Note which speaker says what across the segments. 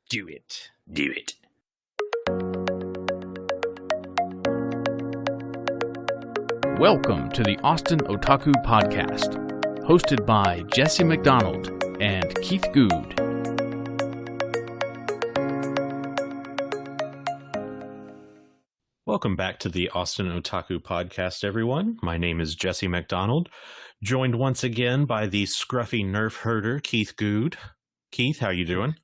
Speaker 1: Do it.
Speaker 2: Do it.
Speaker 1: Welcome to the Austin Otaku Podcast, hosted by Jesse McDonald and Keith Good.
Speaker 2: Welcome back to the Austin Otaku Podcast, everyone. My name is Jesse McDonald, joined once again by the scruffy nerf herder, Keith Good. Keith, how you doing?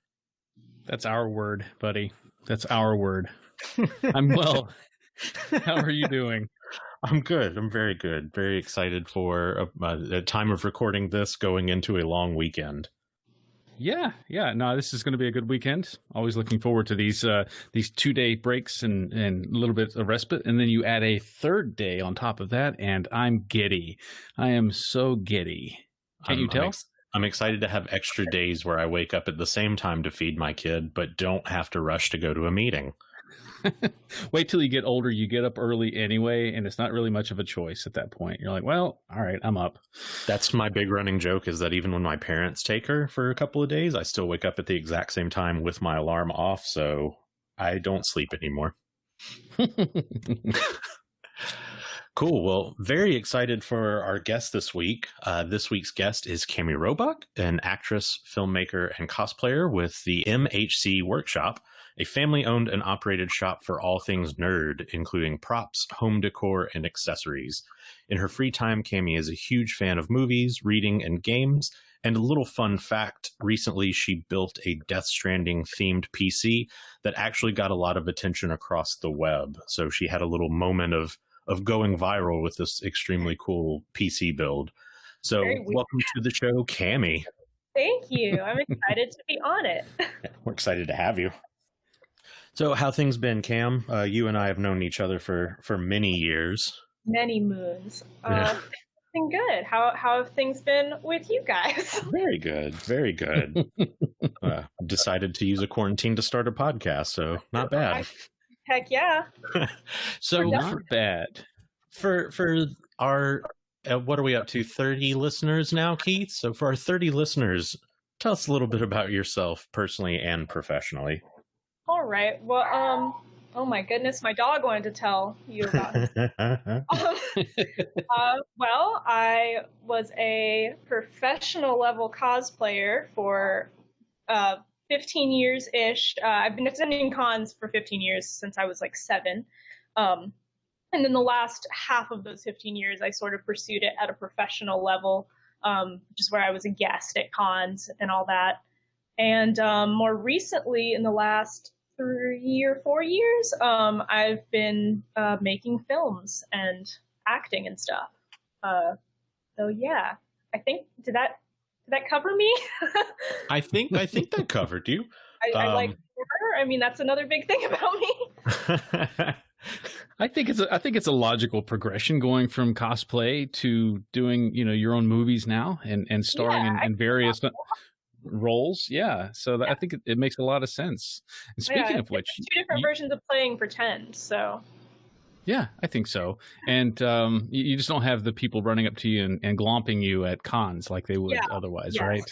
Speaker 1: That's our word, buddy. That's our word. I'm well. How are you doing?
Speaker 2: I'm good. I'm very good. Very excited for a time of recording this going into a long weekend.
Speaker 1: Yeah. No, this is going to be a good weekend. Always looking forward to these 2-day breaks and a little bit of respite. And then you add a third day on top of that, and I'm giddy. I am so giddy. Can't you tell?
Speaker 2: I'm excited to have extra days where I wake up at the same time to feed my kid, but don't have to rush to go to a meeting.
Speaker 1: Wait till you get older. You get up early anyway, and it's not really much of a choice at that point. You're like, well, all right, I'm up.
Speaker 2: That's my big running joke, is that even when my parents take her for a couple of days, I still wake up at the exact same time with my alarm off, so I don't sleep anymore. Cool. Well, very excited for our guest this week. This week's guest is Cami Roebuck, an actress, filmmaker, and cosplayer with the MHC Workshop, a family-owned and operated shop for all things nerd, including props, home decor, and accessories. In her free time, Cami is a huge fan of movies, reading, and games. And a little fun fact, recently she built a Death Stranding themed PC that actually got a lot of attention across the web. So she had a little moment of going viral with this extremely cool PC build. So welcome to the show, Cami.
Speaker 3: Thank you. I'm excited to be on it.
Speaker 2: We're excited to have you. So how things been, Cam? You and I have known each other for many years.
Speaker 3: Many moons. It's been good. How have things been with you guys?
Speaker 2: Very good. Very good. Decided to use a quarantine to start a podcast, so not bad.
Speaker 3: Heck yeah.
Speaker 2: So
Speaker 1: Not bad.
Speaker 2: For our, what are we up to, 30 listeners now, Keith? So for our 30 listeners, tell us a little bit about yourself personally and professionally.
Speaker 3: All right. Well, oh my goodness, my dog wanted to tell you about it. Well, I was a professional level cosplayer for 15 years-ish. I've been attending cons for 15 years since I was like 7. And then the last half of those 15 years, I sort of pursued it at a professional level, just where I was a guest at cons and all that. And more recently, in the last 3 or 4 years, I've been making films and acting and stuff. So yeah, I think, did that cover me?
Speaker 2: I think that covered you.
Speaker 3: I like horror. I mean, that's another big thing about me.
Speaker 1: I think it's a logical progression going from cosplay to doing, your own movies now and starring in various roles. Yeah. So I think it makes a lot of sense. And speaking of which,
Speaker 3: 2 different versions of playing pretend. So.
Speaker 1: Yeah, I think so. And you just don't have the people running up to you and glomping you at cons like they would otherwise, right?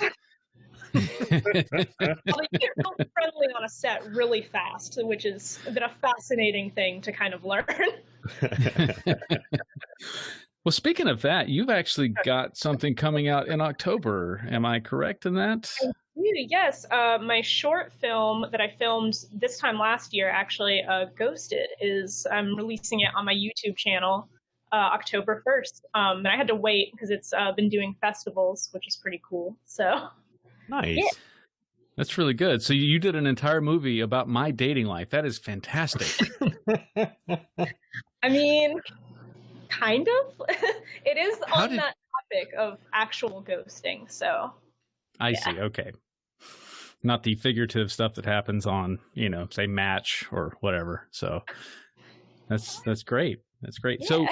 Speaker 3: Well, you get real friendly on a set really fast, which has been a fascinating thing to kind of learn.
Speaker 1: Well, speaking of that, you've actually got something coming out in October. Am I correct in that?
Speaker 3: Yes. My short film that I filmed this time last year, actually, Ghosted, I'm releasing it on my YouTube channel October 1st. And I had to wait because it's been doing festivals, which is pretty cool. So
Speaker 2: nice.
Speaker 3: Yeah.
Speaker 1: That's really good. So you did an entire movie about my dating life. That is fantastic.
Speaker 3: I mean, kind of. It is that topic of actual ghosting, so.
Speaker 1: I see. Okay. Not the figurative stuff that happens on, say Match or whatever. So that's great. That's great. Yeah. So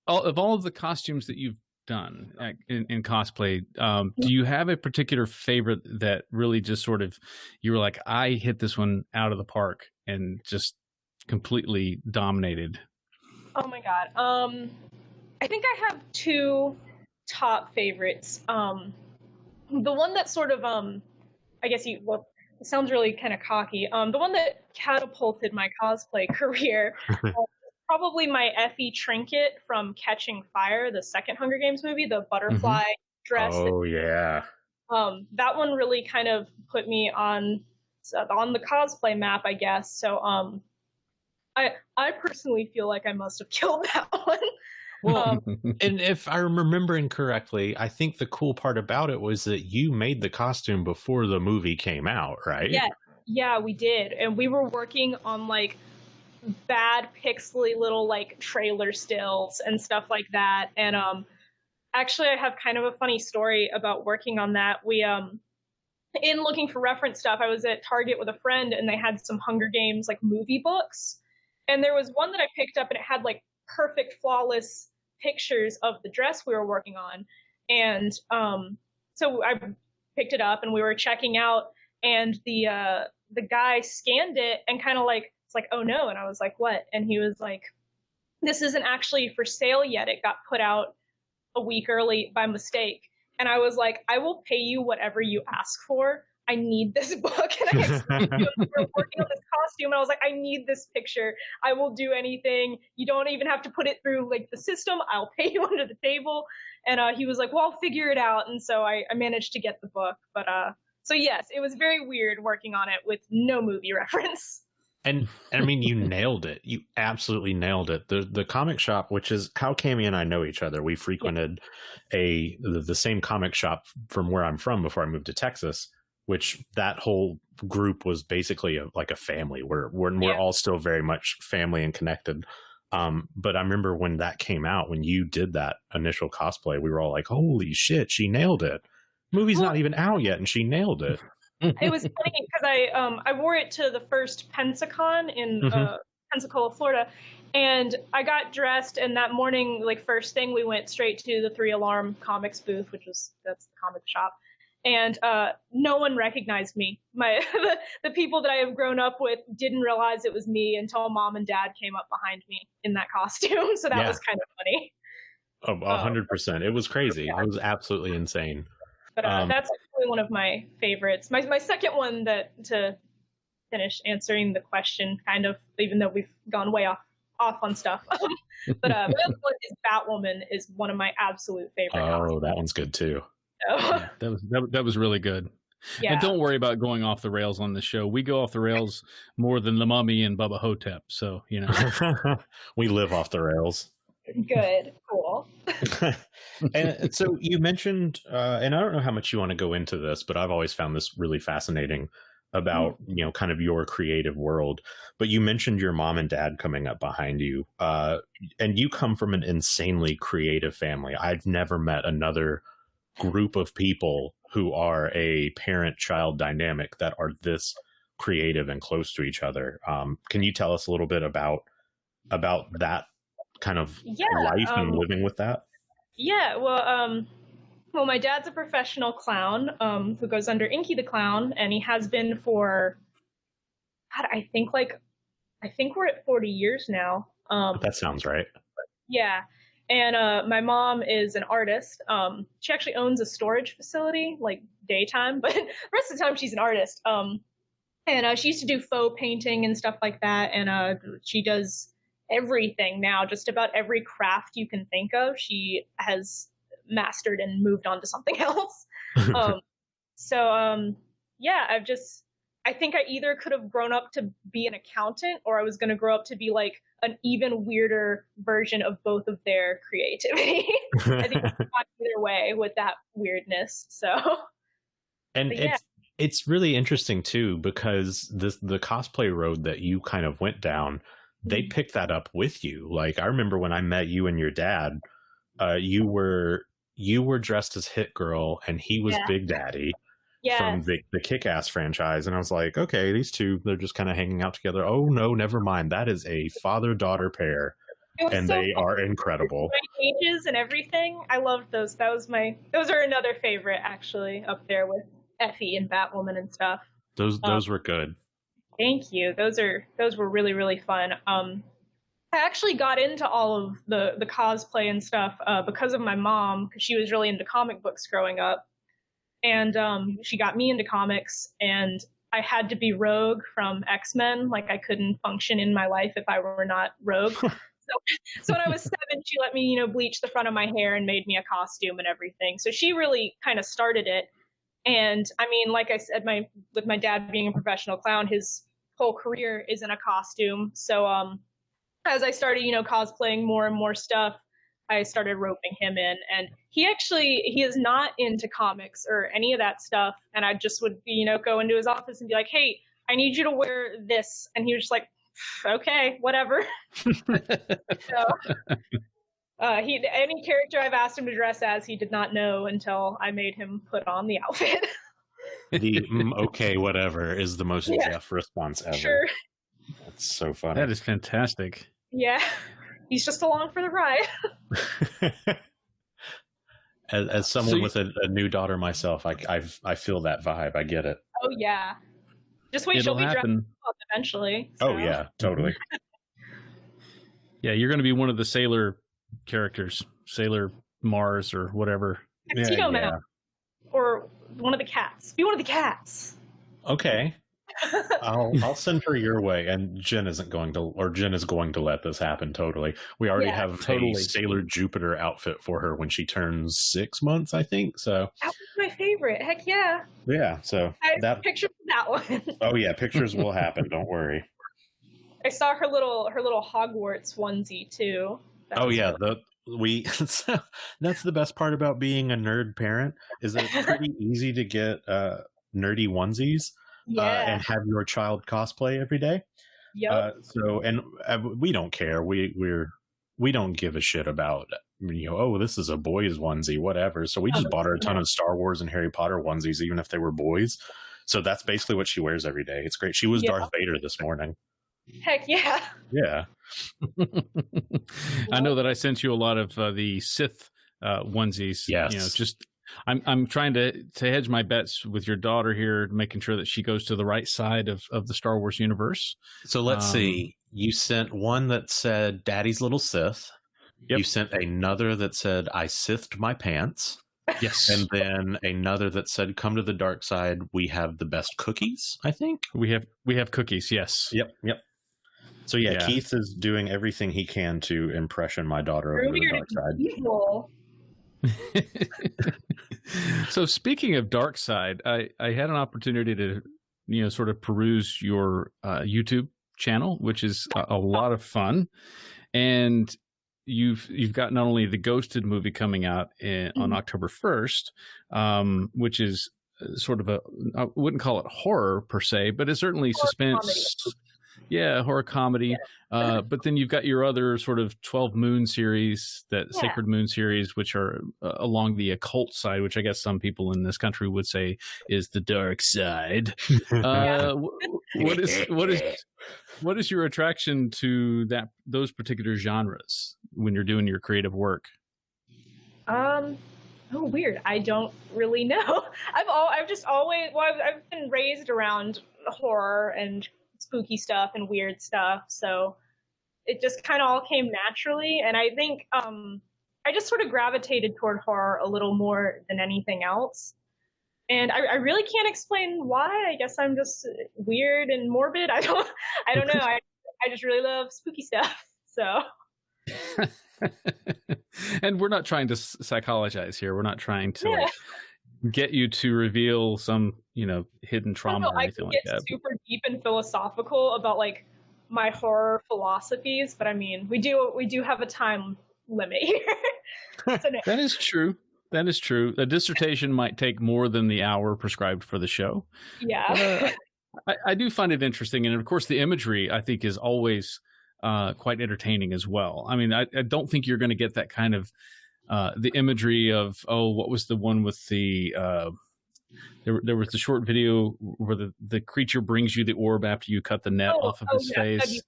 Speaker 1: of all of the costumes that you've done in cosplay, do you have a particular favorite that really just sort of, you were like, I hit this one out of the park and just completely dominated?
Speaker 3: Oh my God. I think I have 2 top favorites. The one that sort of, I guess it sounds really kind of cocky. The one that catapulted my cosplay career was probably my Effie trinket from Catching Fire, the second Hunger Games movie, the butterfly dress.
Speaker 2: Oh, yeah.
Speaker 3: That one really kind of put me on the cosplay map, I guess. So I personally feel like I must have killed that one.
Speaker 2: Well, and if I'm remembering correctly, I think the cool part about it was that you made the costume before the movie came out, right?
Speaker 3: Yeah, we did. And we were working on like bad pixely little like trailer stills and stuff like that. And actually I have kind of a funny story about working on that. We in looking for reference stuff, I was at Target with a friend and they had some Hunger Games like movie books. And there was one that I picked up and it had like perfect, flawless pictures of the dress we were working on. And so I picked it up and we were checking out, and the guy scanned it and kind of like, it's like, oh no. And I was like, what? And he was like, this isn't actually for sale yet. It got put out a week early by mistake. And I was like, I will pay you whatever you ask for. I need this book. And I explained to him, we were working on this costume, and I was like, I need this picture. I will do anything. You don't even have to put it through like the system. I'll pay you under the table. And he was like, well, I'll figure it out. And so I managed to get the book. But so yes, it was very weird working on it with no movie reference.
Speaker 2: And I mean, you nailed it. You absolutely nailed it. The comic shop, which is how Cami and I know each other. We frequented the same comic shop from where I'm from before I moved to Texas, which that whole group was basically like a family. We're all still very much family and connected. But I remember when that came out, when you did that initial cosplay, we were all like, holy shit, she nailed it. Movie's not even out yet and she nailed it.
Speaker 3: It was funny because I wore it to the first Pensacon in Pensacola, Florida, and I got dressed, and that morning, like first thing, we went straight to the 3 Alarm Comics booth, that's the comic shop, and no one recognized me. The people that I have grown up with didn't realize it was me until Mom and Dad came up behind me in that costume, so that was kind of funny.
Speaker 2: 100%. It was crazy. It was absolutely insane.
Speaker 3: But that's actually one of my favorites. My second one, to finish answering the question, kind of, even though we've gone way off on stuff. But the other one is Batwoman, is one of my absolute favorite.
Speaker 2: Oh, that one's good too.
Speaker 3: So.
Speaker 1: Yeah, that was really good. Yeah. And don't worry about going off the rails on the show. We go off the rails more than the Mummy and Bubba Hotep. So, you know,
Speaker 2: we live off the rails.
Speaker 3: Good. Cool.
Speaker 2: And so you mentioned, and I don't know how much you want to go into this, but I've always found this really fascinating about, you know, kind of your creative world. But you mentioned your mom and dad coming up behind you, and you come from an insanely creative family. I've never met another group of people who are a parent-child dynamic that are this creative and close to each other. Can you tell us a little bit about that kind of life and living with that?
Speaker 3: Yeah, well, my dad's a professional clown who goes under Inky the Clown, and he has been for, God, I think we're at 40 years now.
Speaker 2: That sounds right.
Speaker 3: Yeah, and my mom is an artist. She actually owns a storage facility, like daytime, but the rest of the time she's an artist. And she used to do faux painting and stuff like that, and she does everything now. Just about every craft you can think of, she has mastered and moved on to something else. Yeah, I think I either could have grown up to be an accountant, or I was going to grow up to be like an even weirder version of both of their creativity. I think it's not either way with that weirdness. So,
Speaker 2: and it's really interesting too, because the cosplay road that you kind of went down, they picked that up with you. Like, I remember when I met you and your dad, you were dressed as Hit Girl and he was Big Daddy from the Kick-Ass franchise. And I was like, okay, these two, they're just kind of hanging out together. Oh no, never mind. That is a father-daughter pair. And so they are incredible.
Speaker 3: Ages and everything. I loved those. Those are another favorite, actually, up there with Effie and Batwoman and stuff.
Speaker 2: Those were good.
Speaker 3: Thank you. Those were really, really fun. I actually got into all of the cosplay and stuff because of my mom, because she was really into comic books growing up. And she got me into comics, and I had to be Rogue from X-Men. Like I couldn't function in my life if I were not Rogue. So when I was 7, she let me, bleach the front of my hair and made me a costume and everything. So she really kind of started it. And I mean, like I said, with my dad being a professional clown, his whole career is in a costume. So as I started, cosplaying more and more stuff, I started roping him in. And he is not into comics or any of that stuff. And I just would, go into his office and be like, hey, I need you to wear this. And he was just like, okay, whatever. So any character I've asked him to dress as, he did not know until I made him put on the outfit.
Speaker 2: The okay, whatever is the most Jeff response ever.
Speaker 3: Sure.
Speaker 2: That's so funny.
Speaker 1: That is fantastic.
Speaker 3: Yeah. He's just along for the ride.
Speaker 2: As someone with a new daughter myself, I feel that vibe. I get it.
Speaker 3: Oh yeah. Just wait, she'll be dressed up eventually. So.
Speaker 2: Oh yeah, totally.
Speaker 1: Yeah, you're going to be one of the sailor characters, Sailor Mars or whatever.
Speaker 3: Yeah. Or one of the cats. Be one of the cats.
Speaker 2: Okay. I'll send her your way, and Jen is going to let this happen. Totally. We already have a Sailor Jupiter outfit for her when she turns 6 months, I think. So
Speaker 3: that was my favorite. Heck yeah.
Speaker 2: Yeah. So
Speaker 3: I have pictures of that one.
Speaker 2: Oh yeah, pictures will happen. Don't worry.
Speaker 3: I saw her little Hogwarts onesie too.
Speaker 2: That's the best part about being a nerd parent is that it's pretty easy to get nerdy onesies. And have your child cosplay every day.
Speaker 3: Yep.
Speaker 2: We don't care. We don't give a shit about this is a boys onesie, whatever. So we just bought her a ton of Star Wars and Harry Potter onesies, even if they were boys. So that's basically what she wears every day. It's great. She was Darth Vader this morning.
Speaker 3: Heck yeah.
Speaker 2: Yeah.
Speaker 1: I know that I sent you a lot of the Sith onesies.
Speaker 2: Yes.
Speaker 1: I'm trying to hedge my bets with your daughter here, making sure that she goes to the right side of the Star Wars universe.
Speaker 2: So let's see. You sent one that said Daddy's Little Sith. Yep. You sent another that said I Sithed my pants.
Speaker 1: Yes.
Speaker 2: And then another that said come to the dark side. We have the best cookies, I think.
Speaker 1: We have cookies, yes.
Speaker 2: Yep. So Keith is doing everything he can to impression my daughter over to the dark side.
Speaker 3: Evil.
Speaker 1: So speaking of dark side, I had an opportunity to sort of peruse your YouTube channel, which is a lot of fun, and you've got not only the Ghosted movie coming out on October 1st, which is sort of I wouldn't call it horror per se, but it's certainly suspense. Horror comedy. Yeah. But then you've got your other sort of 12 Moon series, Sacred Moon series, which are along the occult side, which I guess some people in this country would say is the dark side. What is your attraction to those particular genres when you're doing your creative work?
Speaker 3: Oh, weird. I don't really know. I've been raised around horror and spooky stuff and weird stuff, so it just kind of all came naturally. And I think I just sort of gravitated toward horror a little more than anything else. And I really can't explain why. I guess I'm just weird and morbid. I don't know. I just really love spooky stuff. So.
Speaker 1: And we're not trying to psychologize here. We're not trying to get you to reveal some, hidden trauma or anything like that. I can get
Speaker 3: super deep and philosophical about like my horror philosophies, but I mean, we do have a time limit here. So no.
Speaker 1: That is true. That is true. A dissertation might take more than the hour prescribed for the show.
Speaker 3: Yeah.
Speaker 1: I do find it interesting. And of course, the imagery, I think, is always quite entertaining as well. I mean, I don't think you're going to get that kind of the imagery of, what was the one with the there was the short video where the creature brings you the orb after you cut the net off of his face.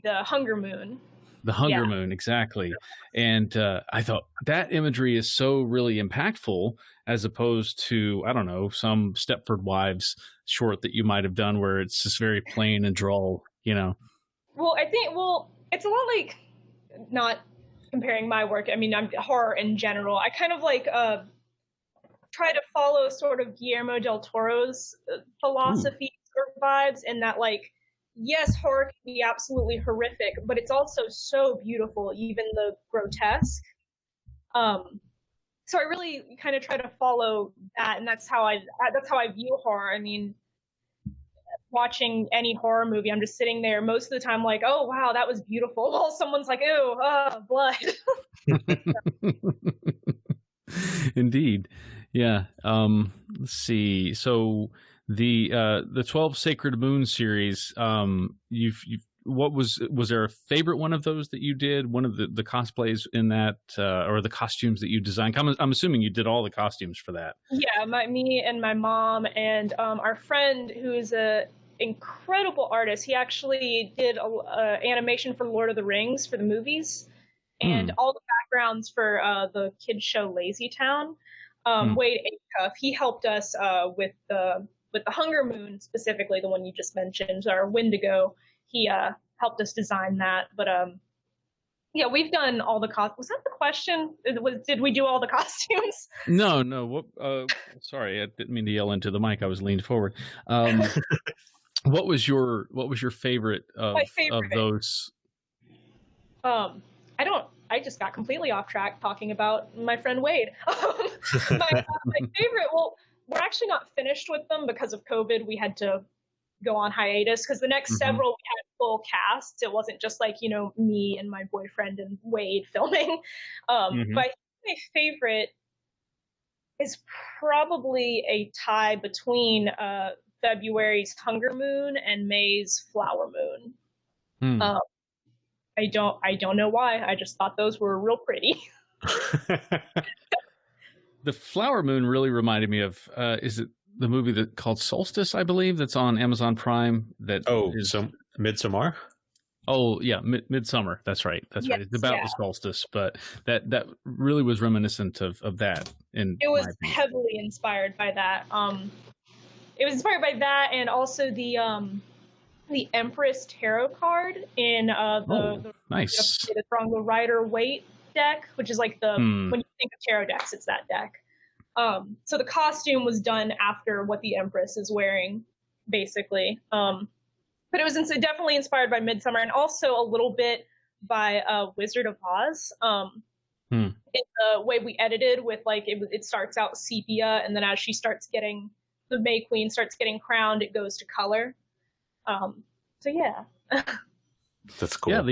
Speaker 3: The Hunger Moon.
Speaker 1: The Hunger Moon, exactly. And I thought that imagery is so really impactful as opposed to, I don't know, some Stepford Wives short that you might have done where it's just very plain and droll,
Speaker 3: Well, I think, it's a lot like, not comparing my work, I mean, I'm horror in general. I kind of like try to follow sort of Guillermo del Toro's philosophy, vibes, and that, like, yes, horror can be absolutely horrific, but it's also so beautiful, even the grotesque. So I really kind of try to follow that, and that's how I view horror. I mean, watching any horror movie, I'm just sitting there most of the time like, oh wow, that was beautiful, while someone's like, ew, blood.
Speaker 1: Indeed. Yeah. Let's see. So the 12 Sacred Moon series, you've was there a favorite one of those that you did? One of the cosplays in that, or the costumes that you designed? I'm assuming you did all the costumes for that.
Speaker 3: Yeah, me and my mom and our friend who is a incredible artist. He actually did a animation for Lord of the Rings for the movies, and all the backgrounds for the kids show Lazy Town. Wade Acuff, he helped us with the Hunger Moon, specifically the one you just mentioned, our Wendigo. He helped us design that. But yeah, we've done all the was that the question? Did we do all the costumes?
Speaker 1: No. Sorry, I didn't mean to yell into the mic. I was leaned forward. What was your favorite of those?
Speaker 3: I just got completely off track talking about my friend Wade. My favorite, well, we're actually not finished with them because of COVID. We had to go on hiatus because the next several we had full casts. It wasn't just like, me and my boyfriend and Wade filming. But I think my favorite is probably a tie between February's Hunger Moon and May's Flower Moon. I don't know why. I just thought those were real pretty.
Speaker 1: The Flower Moon really reminded me of is it the movie called Solstice, I believe, that's on Amazon Prime?
Speaker 2: Midsommar?
Speaker 1: Oh yeah, Midsummer. That's right. That's right. It's about the solstice, but that really was reminiscent of that. It
Speaker 3: was heavily inspired by that. It was inspired by that, and also the Empress Tarot card in the
Speaker 1: nice.
Speaker 3: The Rider-Waite deck, which is like when you think of tarot decks, it's that deck. So the costume was done after what the Empress is wearing, basically. But it was definitely inspired by Midsummer, and also a little bit by Wizard of Oz. In the way we edited with, like, it starts out sepia, and then as the May Queen starts getting crowned, it goes to color. So yeah.
Speaker 2: That's cool.
Speaker 1: Yeah,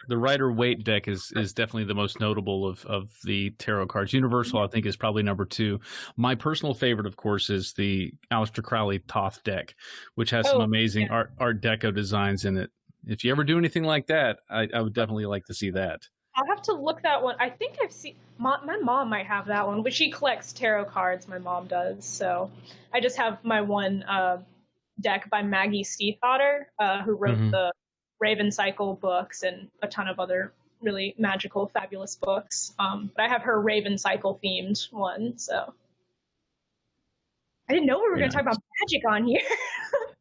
Speaker 1: the Rider-Waite deck is definitely the most notable of the tarot cards. Universal, I think, is probably number 2. My personal favorite, of course, is the Aleister Crowley Thoth deck, which has some amazing Art Deco designs in it. If you ever do anything like that, I would definitely like to see that.
Speaker 3: I'll have to look that one. I think I've seen my mom might have that one, but she collects tarot cards. My mom does, so I just have my one deck by Maggie Stiefvater, who wrote the Raven Cycle books and a ton of other really magical, fabulous books. But I have her Raven Cycle themed one, so I didn't know we were going to talk about magic on here.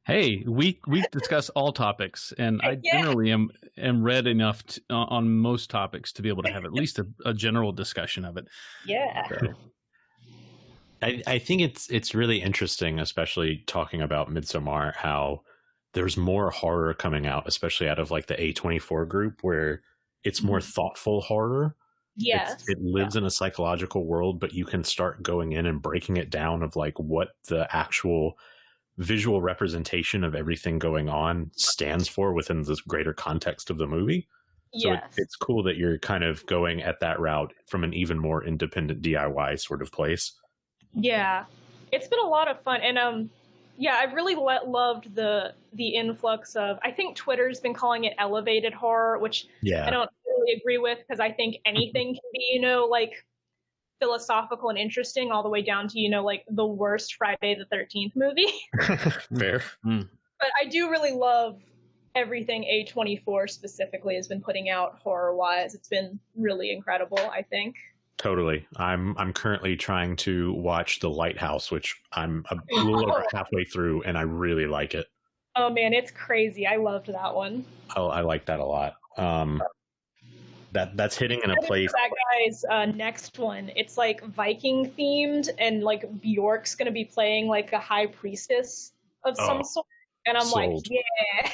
Speaker 1: Hey, we discuss all topics, and I generally am read enough on most topics to be able to have at least a general discussion of it.
Speaker 3: Yeah.
Speaker 1: So.
Speaker 2: I think it's really interesting, especially talking about Midsommar, how there's more horror coming out, especially out of like the A24 group, where it's more thoughtful horror.
Speaker 3: Yes.
Speaker 2: It lives in a psychological world, but you can start going in and breaking it down of like what the actual visual representation of everything going on stands for within this greater context of the movie. So it's cool that you're kind of going at that route from an even more independent DIY sort of place. Yeah,
Speaker 3: it's been a lot of fun, and I really loved the influx of. I think Twitter's been calling it elevated horror, which I don't really agree with, because I think anything can be, like, philosophical and interesting, all the way down to like the worst Friday the 13th movie.
Speaker 2: Fair.
Speaker 3: But I do really love everything A24 specifically has been putting out horror wise. It's been really incredible, I think.
Speaker 2: Totally. I'm currently trying to watch The Lighthouse, which I'm a little over halfway through, and I really like it.
Speaker 3: Oh man, it's crazy. I loved that one.
Speaker 2: Oh, I like that a lot. That's hitting in a place.
Speaker 3: That guy's next one. It's like Viking themed, and like Bjork's gonna be playing like a high priestess of some sort. And I'm
Speaker 2: Sold.
Speaker 3: like,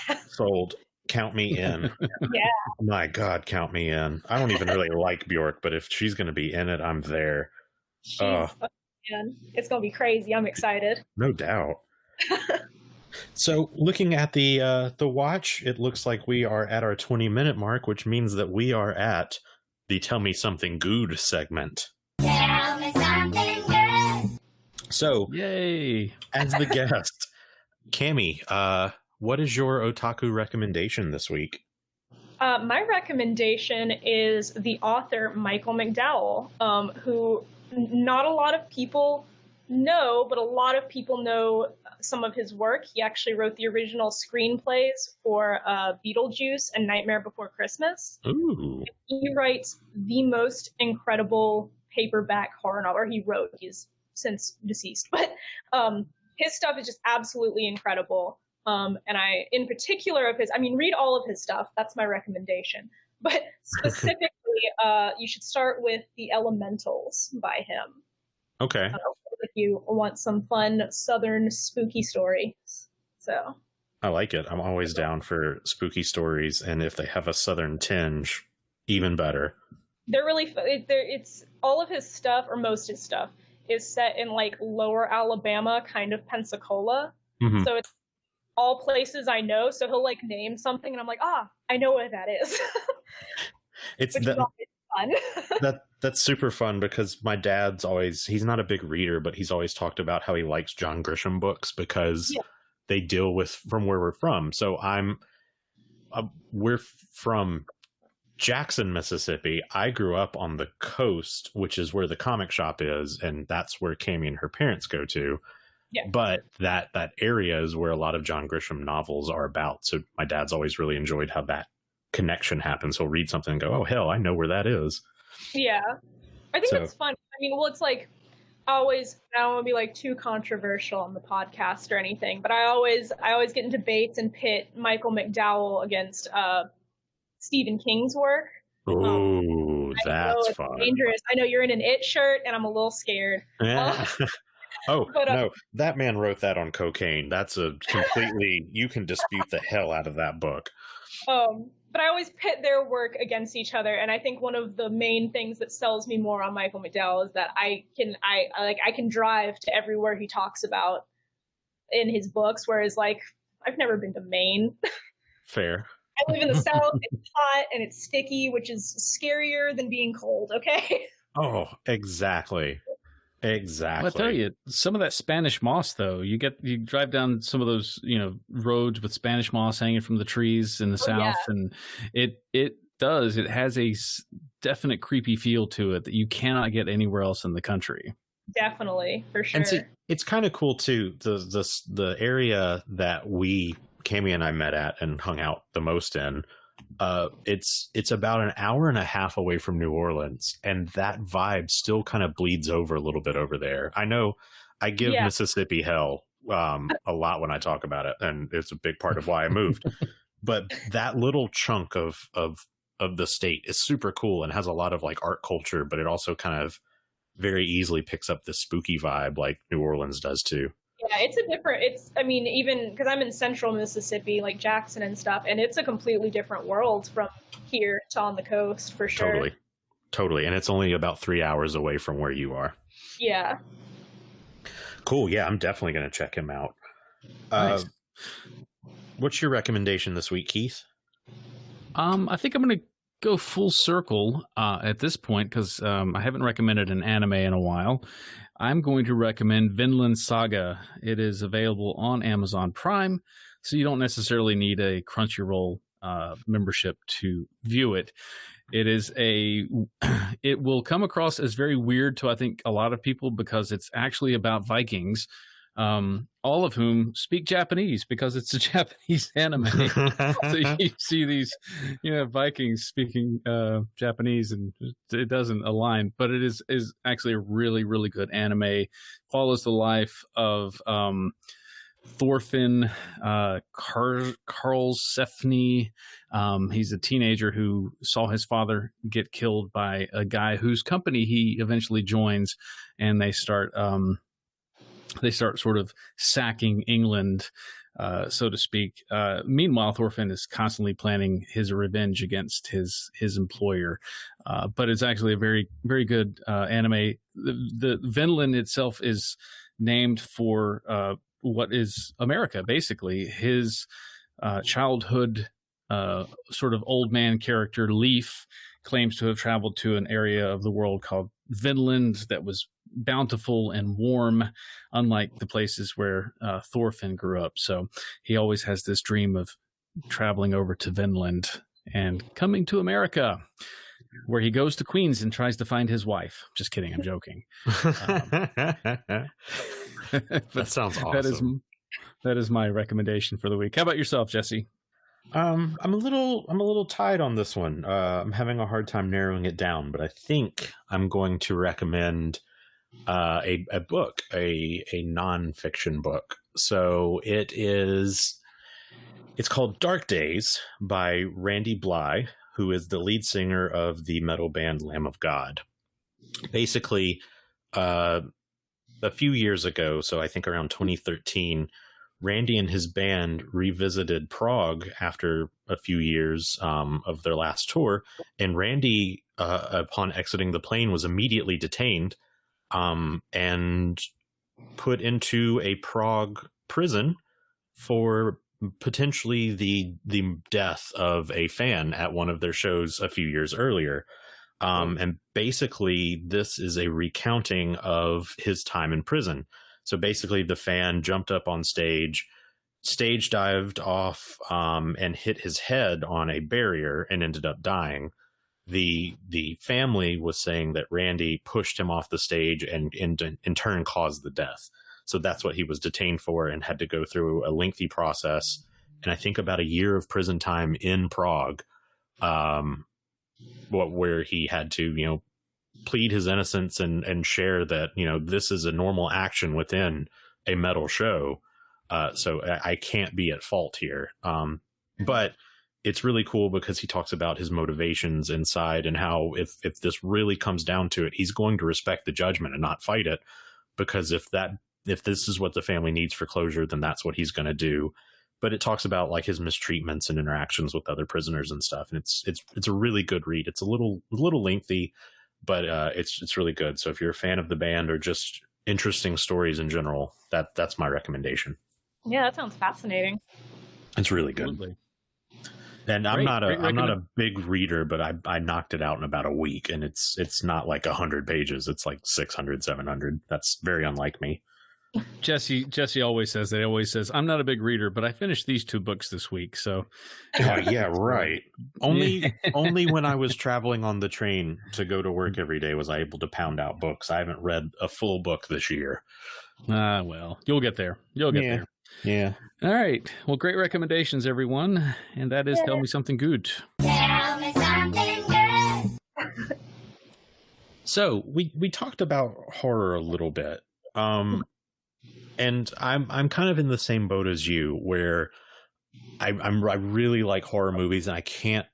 Speaker 3: yeah.
Speaker 2: Sold. Count me in.
Speaker 3: Yeah.
Speaker 2: My God, count me in. I don't even really like Bjork, but if she's going to be in it, I'm there.
Speaker 3: Man, it's going to be crazy. I'm excited.
Speaker 2: No doubt. So looking at the watch, it looks like we are at our 20-minute mark, which means that we are at the Tell Me Something Good segment.
Speaker 4: Tell me something good.
Speaker 2: So,
Speaker 1: Yay.
Speaker 2: as the guest, Cami, what is your otaku recommendation this week?
Speaker 3: My recommendation is the author Michael McDowell, who not a lot of people know, but a lot of people know some of his work. He actually wrote the original screenplays for Beetlejuice and Nightmare Before Christmas.
Speaker 2: Ooh.
Speaker 3: He writes the most incredible paperback horror novel, or he wrote. He's since deceased, but his stuff is just absolutely incredible. And I, in particular of his, I mean, read all of his stuff. That's my recommendation. But specifically, you should start with The Elementals by him.
Speaker 2: Okay.
Speaker 3: If you want some fun Southern spooky stories. So
Speaker 2: I like it. I'm always down for spooky stories, and if they have a Southern tinge, even better.
Speaker 3: they're really, it's all of his stuff, or most of his stuff, is set in like lower Alabama, kind of Pensacola.
Speaker 2: Mm-hmm.
Speaker 3: So it's all places I know. So he'll like name something, and I'm like, I know what that is.
Speaker 2: It's
Speaker 3: Which is always fun.
Speaker 2: That's super fun because my dad's he's not a big reader, but he's always talked about how he likes John Grisham books because they deal with from where we're from. So we're from Jackson, Mississippi. I grew up on the coast, which is where the comic shop is, and that's where Cami and her parents go to.
Speaker 3: Yeah.
Speaker 2: But that area is where a lot of John Grisham novels are about. So my dad's always really enjoyed how that connection happens. He'll read something and go, oh, hell, I know where that is.
Speaker 3: Yeah. I think that's fun. I mean, well, it's like, I don't want to be like too controversial on the podcast or anything, but I always get in debates and pit Michael McDowell against Stephen King's work.
Speaker 2: Ooh, that's fun.
Speaker 3: Dangerous. I know you're in an It shirt, and I'm a little scared.
Speaker 2: Yeah. No, that man wrote that on cocaine. That's a completely, you can dispute the hell out of that book.
Speaker 3: But I always pit their work against each other, and I think one of the main things that sells me more on Michael McDowell is that I can drive to everywhere he talks about in his books, whereas like I've never been to Maine.
Speaker 2: Fair.
Speaker 3: I live in the South. It's hot and it's sticky, which is scarier than being cold. Okay.
Speaker 2: Oh, exactly. Exactly.
Speaker 1: Well, I tell you, some of that Spanish moss, though, you drive down some of those, roads with Spanish moss hanging from the trees in the south, and it has a definite creepy feel to it that you cannot get anywhere else in the country. Definitely, for sure.
Speaker 2: And see, it's kind of cool too. The area that Cami and I met at and hung out the most in. It's about an hour and a half away from New Orleans, and that vibe still kind of bleeds over a little bit over there. I know I give Mississippi hell a lot when I talk about it, and it's a big part of why I moved. But that little chunk of the state is super cool and has a lot of like art culture, but it also kind of very easily picks up the spooky vibe like New Orleans does too.
Speaker 3: Yeah, even because I'm in central Mississippi, like Jackson and stuff, and it's a completely different world from here to on the coast, for sure.
Speaker 2: Totally. And it's only about 3 hours away from where you are.
Speaker 3: Yeah.
Speaker 2: Cool. Yeah, I'm definitely going to check him out.
Speaker 1: Nice.
Speaker 2: What's your recommendation this week, Keith?
Speaker 1: I think I'm going to go full circle at this point because I haven't recommended an anime in a while. I'm going to recommend Vinland Saga. It is available on Amazon Prime, so you don't necessarily need a Crunchyroll membership to view it. It will come across as very weird to, I think, a lot of people because it's actually about Vikings, all of whom speak Japanese because it's a Japanese anime. So you see these, Vikings speaking Japanese, and it doesn't align. But it is actually a really, really good anime. Follows the life of Thorfinn Karlsefni. He's a teenager who saw his father get killed by a guy whose company he eventually joins, and they start sort of sacking England so to speak. Meanwhile, Thorfinn is constantly planning his revenge against his employer. But it's actually a very, very good anime. The Vinland itself is named for what is America, basically. His childhood sort of old man character, Leif, claims to have traveled to an area of the world called Vinland that was bountiful and warm, unlike the places where Thorfinn grew up. So he always has this dream of traveling over to Vinland and coming to America, where he goes to Queens and tries to find his wife. Just kidding, I'm joking.
Speaker 2: That sounds awesome.
Speaker 1: That is my recommendation for the week. How about yourself, Jesse?
Speaker 2: I'm a little tied on this one. I'm having a hard time narrowing it down, but I think I'm going to recommend a book, a nonfiction book. So it's called Dark Days by Randy Bly, who is the lead singer of the metal band Lamb of God. Basically, a few years ago, so I think around 2013, Randy and his band revisited Prague after a few years of their last tour, and Randy, upon exiting the plane, was immediately detained and put into a Prague prison for potentially the death of a fan at one of their shows a few years earlier. And basically, this is a recounting of his time in prison. So basically, the fan jumped up on stage dived off, and hit his head on a barrier and ended up dying. The family was saying that Randy pushed him off the stage and in turn caused the death. So that's what he was detained for and had to go through a lengthy process. And I think about a year of prison time in Prague, where he had to, plead his innocence and share that, this is a normal action within a metal show. So I can't be at fault here. But it's really cool because he talks about his motivations inside and how if this really comes down to it, he's going to respect the judgment and not fight it, because if this is what the family needs for closure, then that's what he's going to do. But it talks about like his mistreatments and interactions with other prisoners and stuff. And it's a really good read. It's a little lengthy, but it's really good. So if you're a fan of the band or just interesting stories in general, that's my recommendation.
Speaker 3: Yeah, that sounds fascinating.
Speaker 2: It's really good.
Speaker 1: Absolutely.
Speaker 2: And I'm not a big reader, but I knocked it out in about a week, and it's not like 100 pages. It's like 600, 700. That's very unlike me.
Speaker 1: Jesse always says that. He always says, I'm not a big reader, but I finished these 2 books this week. So
Speaker 2: yeah, right. Only when I was traveling on the train to go to work every day was I able to pound out books. I haven't read a full book this year.
Speaker 1: Well, you'll get there. You'll get there.
Speaker 2: Yeah.
Speaker 1: All right. Well, great recommendations, everyone. And that is Tell Me Something Good.
Speaker 4: Tell me something good.
Speaker 2: So we talked about horror a little bit. And I'm kind of in the same boat as you, where I really like horror movies, and I can't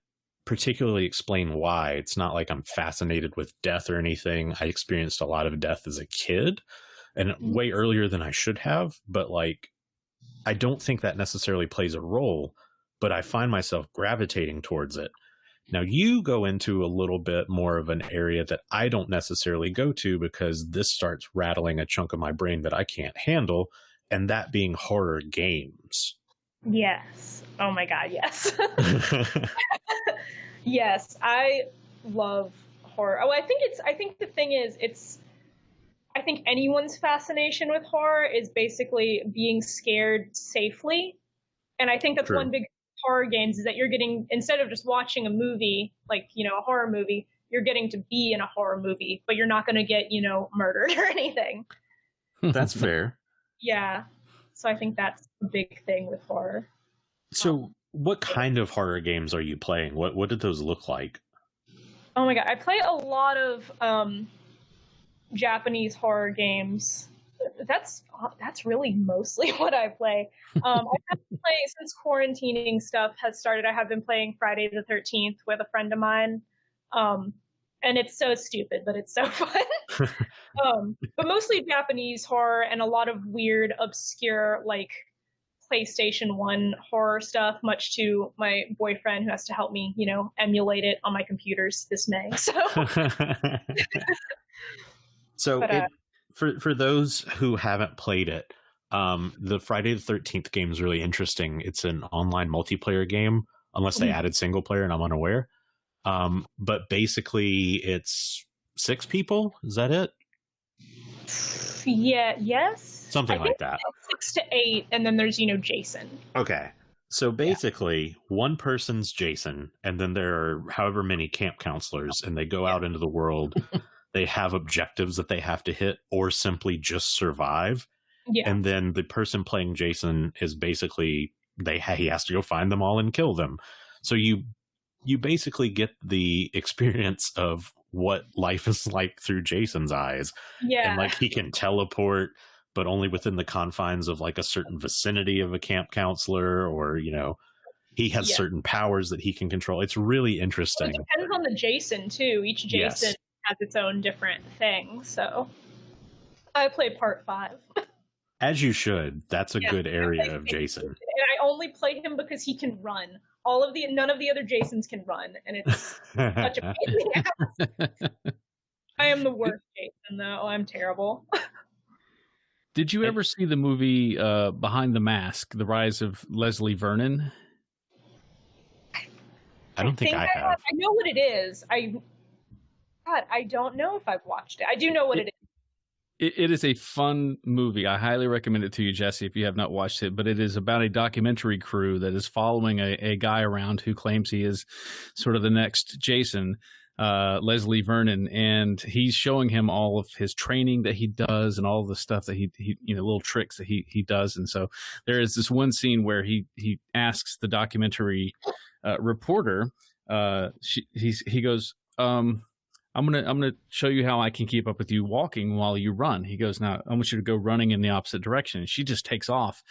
Speaker 2: particularly explain why. It's not like I'm fascinated with death or anything. I experienced a lot of death as a kid, and way earlier than I should have. But like, I don't think that necessarily plays a role, but I find myself gravitating towards it. Now, you go into a little bit more of an area that I don't necessarily go to, because this starts rattling a chunk of my brain that I can't handle, and that being horror games.
Speaker 3: Yes. Oh my God, yes. Yes, I love horror. Oh, I think the thing is, I think anyone's fascination with horror is basically being scared safely. And I think that's
Speaker 2: True.
Speaker 3: one big horror games is that you're getting, instead of just watching a movie, like, a horror movie, you're getting to be in a horror movie, but you're not going to get, murdered or anything.
Speaker 2: That's fair.
Speaker 3: Yeah. So I think that's the big thing with horror.
Speaker 2: So what kind of horror games are you playing? What did those look like?
Speaker 3: Oh my God. I play a lot of Japanese horror games. That's really mostly what I play. I have been playing since quarantining stuff has started. I have been playing Friday the 13th with a friend of mine, and it's so stupid, but it's so fun. But mostly Japanese horror and a lot of weird, obscure, like PlayStation 1 horror stuff, much to my boyfriend who has to help me, emulate it on my computer's dismay. So,
Speaker 2: for those who haven't played it, the Friday the 13th game is really interesting. It's an online multiplayer game, unless they added single player and I'm unaware. But basically it's 6 people. Is that it?
Speaker 3: Yeah. Yes.
Speaker 2: Something like that.
Speaker 3: 6 to 8, and then there's Jason.
Speaker 2: Okay. So basically, one person's Jason, and then there are however many camp counselors, and they go out into the world. They have objectives that they have to hit, or simply just survive. Yeah. And then the person playing Jason is basically he has to go find them all and kill them. So you basically get the experience of what life is like through Jason's eyes. Yeah. And like he can teleport, but only within the confines of like a certain vicinity of a camp counselor, or, he has certain powers that he can control. It's really interesting.
Speaker 3: Well, it depends on the Jason too. Each Jason has its own different thing. So I played part 5.
Speaker 2: As you should. That's a good area of Jason.
Speaker 3: And I only play him because he can run. None of the other Jasons can run, and it's such a pain in the ass. I am the worst Jason, though. I'm terrible.
Speaker 1: Did you ever see the movie Behind the Mask, The Rise of Leslie Vernon?
Speaker 2: I don't think I have.
Speaker 3: I know what it is. I don't know if I've watched it. I do know what it is.
Speaker 1: It is a fun movie. I highly recommend it to you, Jesse, if you have not watched it. But it is about a documentary crew that is following a guy around who claims he is sort of the next Jason. Leslie Vernon, and he's showing him all of his training that he does and all the stuff that he little tricks that he does. And so there is this one scene where he asks the documentary reporter, he goes, I'm gonna show you how I can keep up with you walking while you run. He goes, now I want you to go running in the opposite direction. And she just takes off,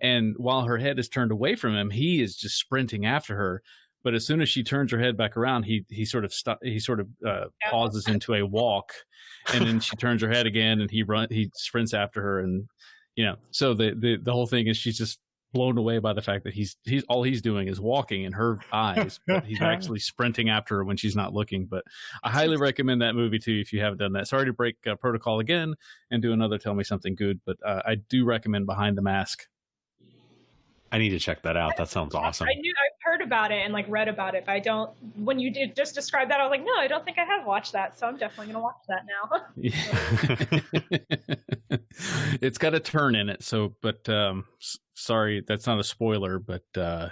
Speaker 1: and while her head is turned away from him, he is just sprinting after her. But as soon as she turns her head back around, he sort of pauses into a walk, and then she turns her head again, and he sprints after her, and so the whole thing is she's just blown away by the fact that he's all he's doing is walking in her eyes, but he's actually sprinting after her when she's not looking. But I highly recommend that movie too if you haven't done that. Sorry to break protocol again and do another Tell Me Something Good, but I do recommend Behind the Mask.
Speaker 2: I need to check that out. That sounds awesome.
Speaker 3: I've heard about it and read about it, but I don't. When you did just describe that, I was like, no, I don't think I have watched that. So I'm definitely going to watch
Speaker 1: that now. It's got a turn in it. So, but sorry, that's not a spoiler. But yeah.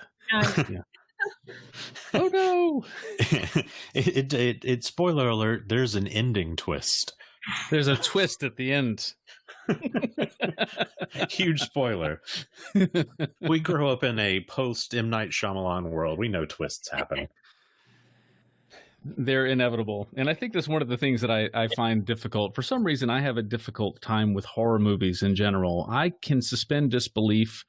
Speaker 1: Oh no!
Speaker 2: It spoiler alert. There's an ending twist.
Speaker 1: There's a twist at the end.
Speaker 2: Huge spoiler. We grew up in a post M. Night Shyamalan world. We know twists happen.
Speaker 1: They're inevitable. And I think that's one of the things that I find difficult. For some reason, I have a difficult time with horror movies in general. I can suspend disbelief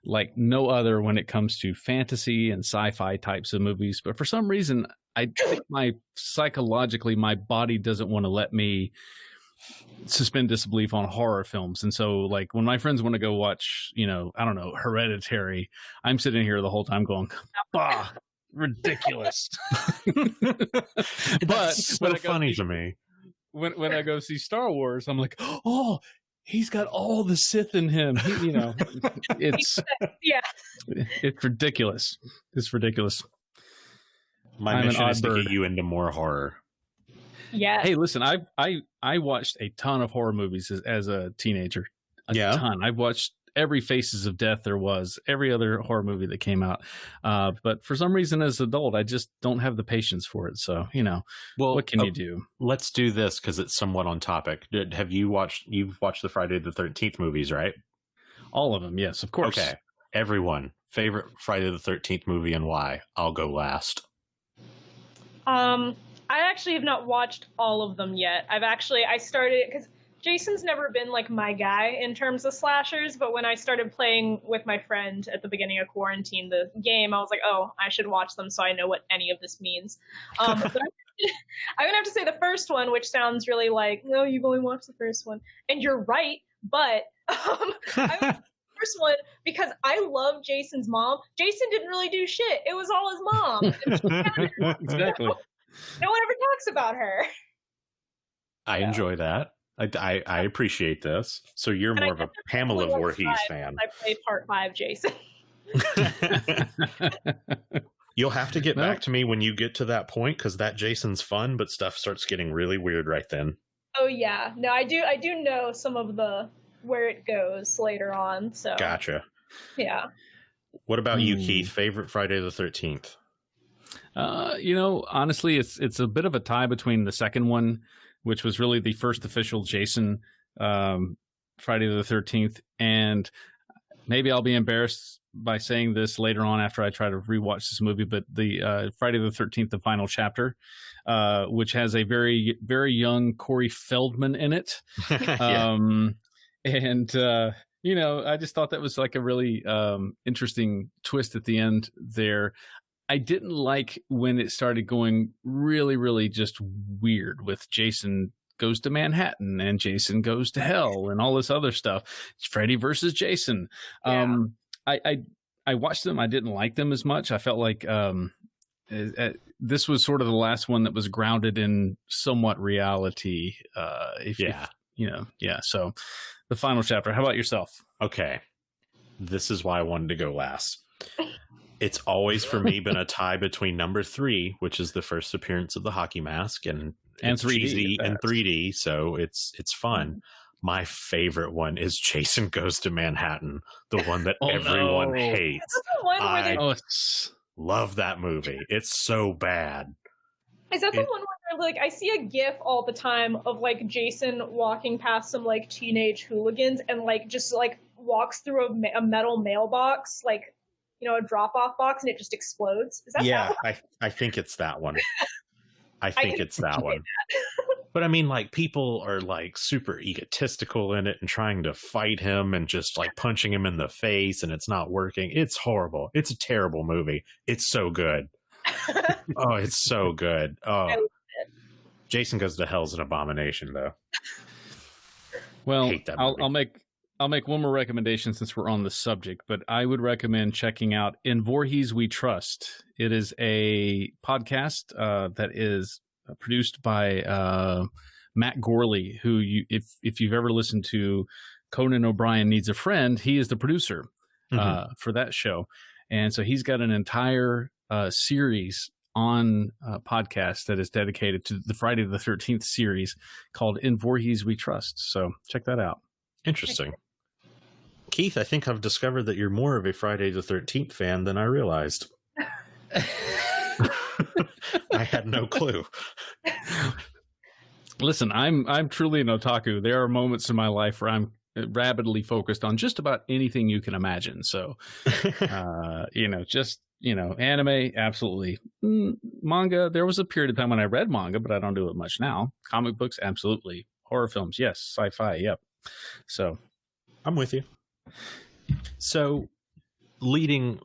Speaker 1: like no other when it comes to fantasy and sci-fi types of movies. But for some reason, I think psychologically, my body doesn't want to let me suspend disbelief on horror films. And so when my friends want to go watch, I don't know, Hereditary, I'm sitting here the whole time going, ridiculous.
Speaker 2: That's so funny to me.
Speaker 1: When I go see Star Wars, I'm like, oh, he's got all the Sith in him. It's ridiculous. It's ridiculous.
Speaker 2: My mission is to get you into more horror.
Speaker 3: Yeah.
Speaker 1: Hey, listen, I watched a ton of horror movies as a teenager. A ton. I've watched every Faces of Death there was, every other horror movie that came out. But for some reason, as an adult, I just don't have the patience for it. So, what can you do?
Speaker 2: Let's do this because it's somewhat on topic. You've watched the Friday the 13th movies, right?
Speaker 1: All of them, yes, of course. Okay.
Speaker 2: Everyone, favorite Friday the 13th movie and why? I'll go last.
Speaker 3: I actually have not watched all of them yet. I started because Jason's never been my guy in terms of slashers, but when I started playing with my friend at the beginning of quarantine, the game, I was like, oh, I should watch them so I know what any of this means. But I'm gonna have to say the first one, which sounds really no, you've only watched the first one, and you're right, but first one because I love Jason's mom. Jason didn't really do shit. It was all his mom.
Speaker 1: Exactly.
Speaker 3: No one ever talks about her.
Speaker 2: I enjoy that. I appreciate this. So you're more of a Pamela Voorhees fan.
Speaker 3: I played part 5 Jason.
Speaker 2: You'll have to get back to me when you get to that point, because that Jason's fun, but stuff starts getting really weird right then.
Speaker 3: Oh yeah, no, I do know some of the where it goes later on. So
Speaker 2: Gotcha.
Speaker 3: Yeah.
Speaker 2: What about you, Keith? Favorite Friday the 13th?
Speaker 1: Honestly, it's a bit of a tie between the second one, which was really the first official Jason Friday the 13th, and maybe I'll be embarrassed by saying this later on after I try to rewatch this movie, but the Friday the 13th, the final chapter, which has a very, very young Corey Feldman in it. I just thought that was like a really interesting twist at the end there. I didn't like when it started going really, really just weird with Jason goes to Manhattan and Jason goes to hell and all this other stuff. It's Freddy versus Jason. Yeah. I watched them. I didn't like them as much. I felt like this was sort of the last one that was grounded in somewhat reality. So the final chapter. How about yourself?
Speaker 2: Okay. This is why I wanted to go last. It's always for me been a tie between number 3, which is the first appearance of the hockey mask, and
Speaker 1: 3D
Speaker 2: and 3D, so it's fun. My favorite one is Jason Goes to Manhattan, the one that everyone hates. I love that movie. It's so bad.
Speaker 3: Is that the one where like I see a GIF all the time of like Jason walking past some like teenage hooligans and like just like walks through a metal mailbox, like a drop-off box, and it just explodes? Is that that one?
Speaker 2: I think it's that one. I think it's that one. But I mean, like, people are like super egotistical in it and trying to fight him and just like punching him in the face, and it's not working. It's horrible. It's a terrible movie. It's so good. Oh, it's so good. Oh, Jason Goes to Hell's an abomination, though.
Speaker 1: Well, I'll make one more recommendation since we're on the subject, but I would recommend checking out In Voorhees We Trust. It is a podcast that is produced by Matt Gorley, who if you've ever listened to Conan O'Brien Needs a Friend, he is the producer for that show. And so he's got an entire series on a podcast that is dedicated to the Friday the 13th series called In Voorhees We Trust. So check that out.
Speaker 2: Interesting. Keith, I think I've discovered that you're more of a Friday the 13th fan than I realized. I had no clue.
Speaker 1: Listen, I'm truly an otaku. There are moments in my life where I'm rabidly focused on just about anything you can imagine. So, anime, absolutely. Manga, there was a period of time when I read manga, but I don't do it much now. Comic books, absolutely. Horror films, yes. Sci-fi, yep. So,
Speaker 2: I'm with you. So, leading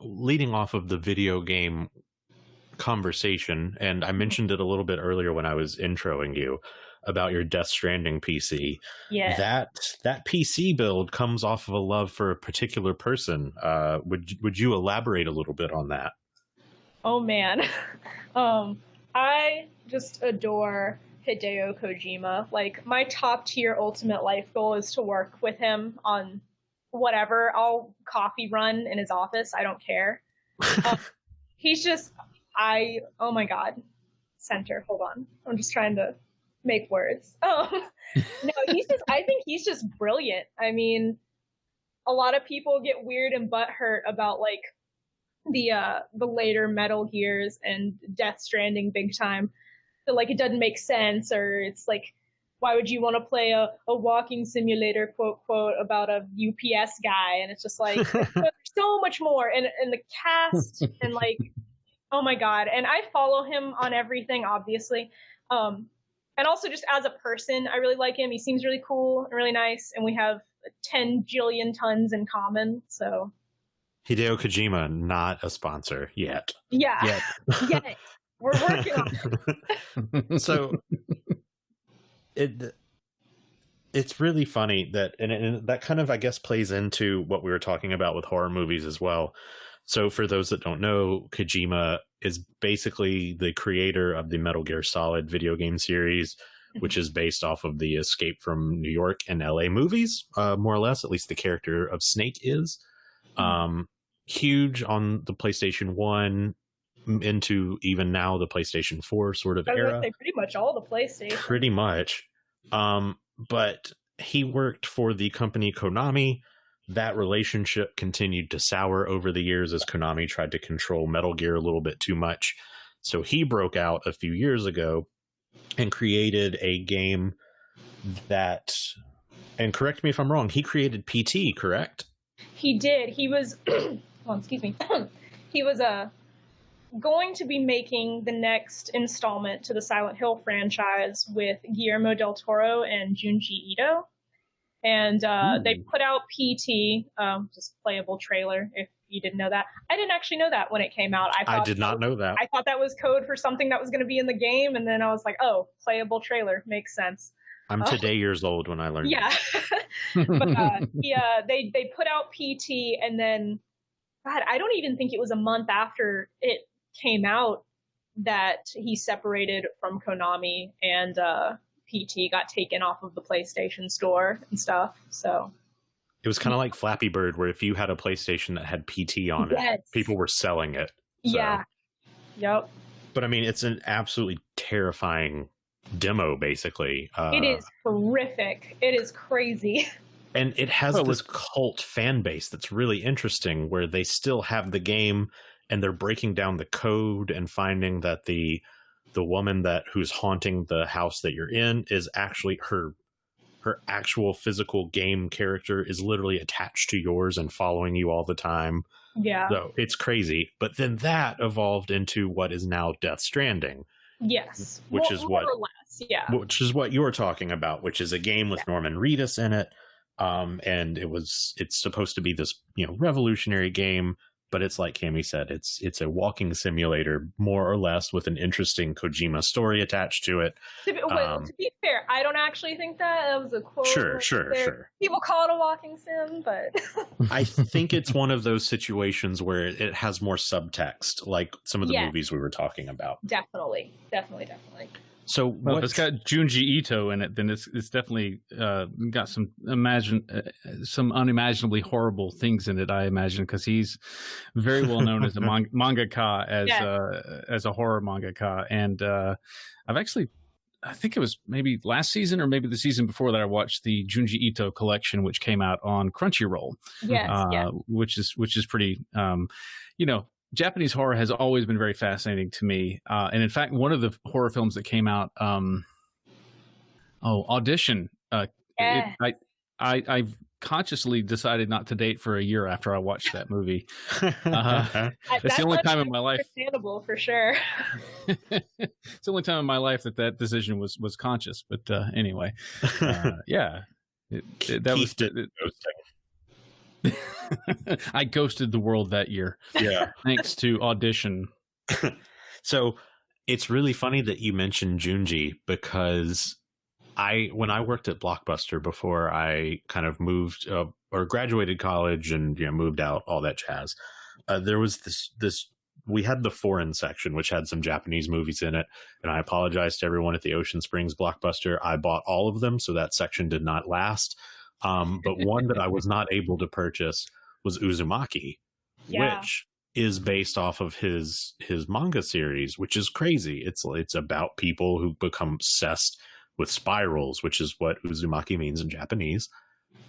Speaker 2: off of the video game conversation, and I mentioned it a little bit earlier when I was introing you about your Death Stranding PC.
Speaker 3: Yeah.
Speaker 2: That PC build comes off of a love for a particular person. Would you elaborate a little bit on that?
Speaker 3: Oh man. I just adore Hideo Kojima. Like, my top tier ultimate life goal is to work with him on whatever. I'll coffee run in his office. I don't care. He's just, oh my God. Center, hold on. I'm just trying to make words. No, I think he's just brilliant. I mean, a lot of people get weird and butthurt about like the later Metal Gears and Death Stranding big time. So, like, it doesn't make sense, or it's like, why would you want to play a walking simulator, quote, quote, about a UPS guy? And it's just like, there's so much more. And the cast, and like, oh my God. And I follow him on everything, obviously. And also just as a person, I really like him. He seems really cool and really nice. And we have 10 jillion tons in common. So
Speaker 2: Hideo Kojima, not a sponsor yet.
Speaker 3: Yeah. Yet. We're working on it.
Speaker 2: So It's really funny that, and that kind of, I guess, plays into what we were talking about with horror movies as well. So for those that don't know, Kojima is basically the creator of the Metal Gear Solid video game series, which is based off of the Escape from New York and LA movies, more or less. At least the character of Snake is. Huge on the PlayStation 1 into even now the PlayStation 4 sort of
Speaker 3: I was
Speaker 2: era.
Speaker 3: gonna say pretty much all the PlayStation.
Speaker 2: Pretty much. But he worked for the company Konami. That relationship continued to sour over the years as Konami tried to control Metal Gear a little bit too much. So he broke out a few years ago and created a game that, and correct me if I'm wrong, he created PT, correct?
Speaker 3: He did. He was, oh, excuse me. He was going to be making the next installment to the Silent Hill franchise with Guillermo del Toro and Junji Ito. And they put out PT, just playable trailer, if you didn't know that. I didn't actually know that when it came out.
Speaker 2: I did not know that.
Speaker 3: I thought that was code for something that was going to be in the game, and then I was like, oh, playable trailer, makes sense.
Speaker 2: I'm today years old when I learned
Speaker 3: yeah. But they put out PT, and then, God, I don't even think it was a month after it came out that he separated from Konami, and PT got taken off of the PlayStation Store and stuff. So
Speaker 2: it was kind of like Flappy Bird, where if you had a PlayStation that had PT on
Speaker 3: yes.
Speaker 2: it, people were selling it. So.
Speaker 3: Yeah. Yep.
Speaker 2: But I mean, it's an absolutely terrifying demo, basically.
Speaker 3: It is horrific. It is crazy.
Speaker 2: And it has this cult fan base that's really interesting, where they still have the game and they're breaking down the code and finding that the woman who's haunting the house that you're in is actually her actual physical game character is literally attached to yours and following you all the time.
Speaker 3: Yeah.
Speaker 2: So it's crazy. But then that evolved into what is now Death Stranding.
Speaker 3: Yes.
Speaker 2: Which is what you're talking about, which is a game with Norman Reedus in it. And it's supposed to be this, revolutionary game, but it's like Cami said, it's a walking simulator, more or less, with an interesting Kojima story attached to it.
Speaker 3: To be fair, I don't actually think that was a quote.
Speaker 2: Sure.
Speaker 3: People call it a walking sim, but
Speaker 2: I think it's one of those situations where it has more subtext, like some of the movies we were talking about.
Speaker 3: Definitely.
Speaker 2: So
Speaker 1: if it's got Junji Ito in it, then it's definitely got some unimaginably horrible things in it, I imagine, because he's very well known as a mangaka, as a horror mangaka. And I think it was maybe last season or maybe the season before that I watched the Junji Ito collection, which came out on Crunchyroll. Which is pretty, Japanese horror has always been very fascinating to me. And in fact, one of the horror films that came out, Audition, I consciously decided not to date for a year after I watched that movie. It's the only time in my life.
Speaker 3: Understandable, for sure.
Speaker 1: It's the only time in my life that decision was conscious. But anyway, that was it. I ghosted the world that year.
Speaker 2: Yeah.
Speaker 1: Thanks to Audition.
Speaker 2: So it's really funny that you mentioned Junji, because when I worked at Blockbuster before I kind of moved or graduated college and moved out, all that jazz, there was this we had the foreign section, which had some Japanese movies in it. And I apologize to everyone at the Ocean Springs Blockbuster. I bought all of them, so that section did not last. But one that I was not able to purchase was Uzumaki, which is based off of his manga series, which is crazy. It's about people who become obsessed with spirals, which is what Uzumaki means in Japanese.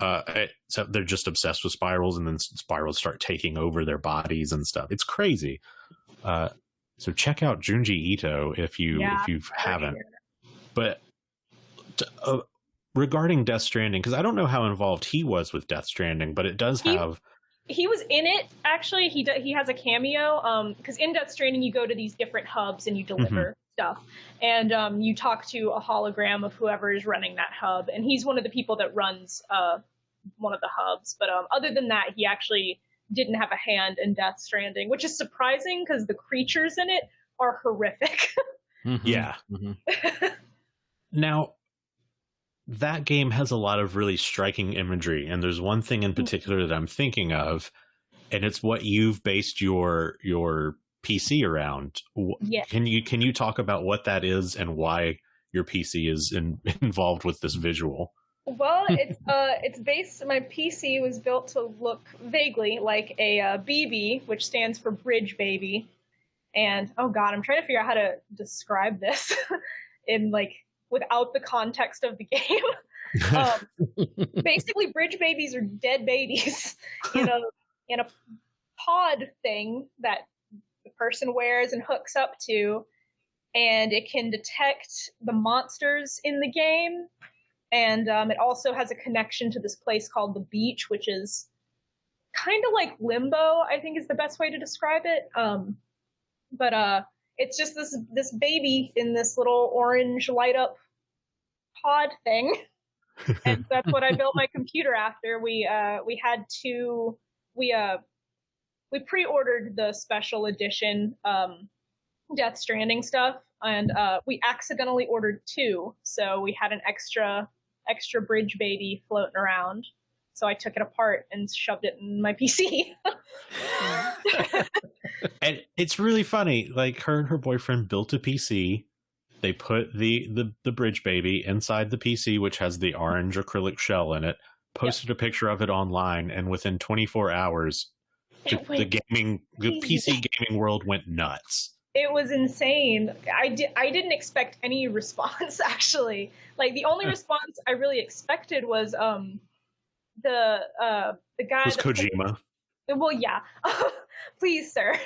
Speaker 2: So they're just obsessed with spirals, and then spirals start taking over their bodies and stuff. It's crazy. So check out Junji Ito if you haven't. But regarding Death Stranding, because I don't know how involved he was with Death Stranding, but it does have.
Speaker 3: He was in it, actually. He has a cameo, because in Death Stranding you go to these different hubs and you deliver stuff, and you talk to a hologram of whoever is running that hub, and he's one of the people that runs one of the hubs. But other than that, he actually didn't have a hand in Death Stranding, which is surprising because the creatures in it are horrific.
Speaker 2: Yeah. Now, that game has a lot of really striking imagery, and there's one thing in particular that I'm thinking of, and it's what you've based your PC around.
Speaker 3: Yes.
Speaker 2: Can you talk about what that is and why your PC is involved with this visual?
Speaker 3: Well, it's based. My PC was built to look vaguely like a BB, which stands for Bridge Baby. And oh god, I'm trying to figure out how to describe this in without the context of the game. Basically, bridge babies are dead babies in a pod thing that the person wears and hooks up to, and it can detect the monsters in the game. And it also has a connection to this place called the Beach, which is kind of like Limbo, I think is the best way to describe it. But it's just this baby in this little orange light up pod thing, and that's what I built my computer after. We pre-ordered the special edition Death Stranding stuff, and we accidentally ordered 2, so we had an extra bridge baby floating around. So I took it apart and shoved it in my PC.
Speaker 2: And it's really funny. Like, her and her boyfriend built a PC. They put the bridge baby inside the PC, which has the orange acrylic shell in it, posted a picture of it online, and within 24 hours, the PC gaming world went nuts.
Speaker 3: It was insane. I didn't expect any response, actually. Like, the only response I really expected was the guy
Speaker 2: was Kojima.
Speaker 3: Well, yeah. Please, sir.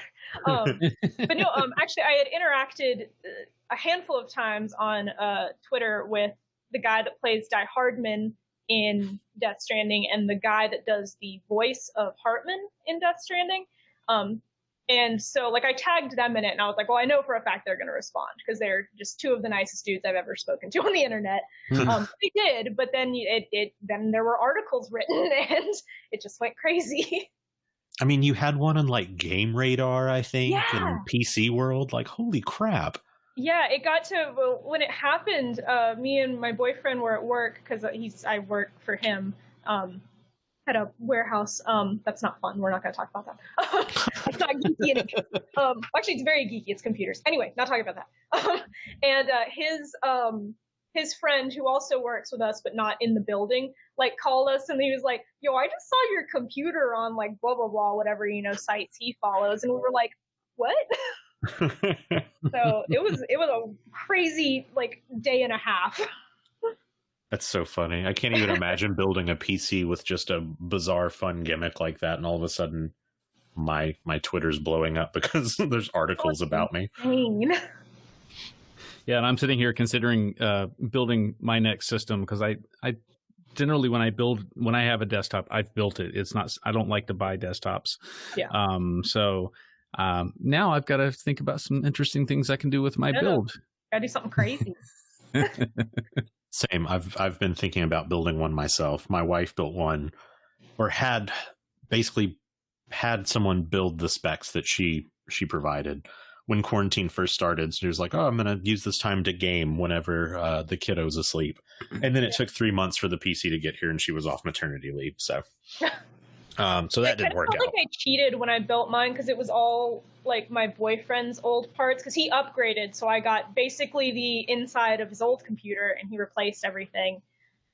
Speaker 3: But no, actually, I had interacted a handful of times on Twitter with the guy that plays Die Hardman in Death Stranding and the guy that does the voice of Hartman in Death Stranding. And so, I tagged them in it, and I was like, well, I know for a fact they're going to respond, because they're just 2 of the nicest dudes I've ever spoken to on the internet. They did, but then then there were articles written, and it just went crazy.
Speaker 2: I mean, you had one on Game Radar, I think, in PC World. Holy crap.
Speaker 3: Yeah, it got to, when it happened, me and my boyfriend were at work, because I work for him, at a warehouse. That's not fun. We're not going to talk about that. It's not geeky. Actually, it's very geeky. It's computers. Anyway, not talking about that. And his friend, who also works with us but not in the building, called us, and he was like, yo, I just saw your computer on blah blah blah, whatever sites he follows, and we were like, what? So it was a crazy day and a half.
Speaker 2: That's so funny. I can't even imagine building a PC with just a bizarre fun gimmick like that, and all of a sudden my Twitter's blowing up because there's articles about me.
Speaker 1: Yeah, and I'm sitting here considering building my next system, because I generally when I have a desktop, I've built it. It's not, I don't like to buy desktops. Yeah. So now I've got to think about some interesting things I can do with my build.
Speaker 3: Gotta do something crazy.
Speaker 2: Same. I've been thinking about building one myself. My wife built one, or had someone build the specs that she provided when quarantine first started. So she was like, oh, I'm going to use this time to game whenever the kiddo's asleep. And then it took 3 months for the PC to get here, and she was off maternity leave. So so that didn't work out. I
Speaker 3: cheated when I built mine, because it was all my boyfriend's old parts, because he upgraded. So I got basically the inside of his old computer, and he replaced everything.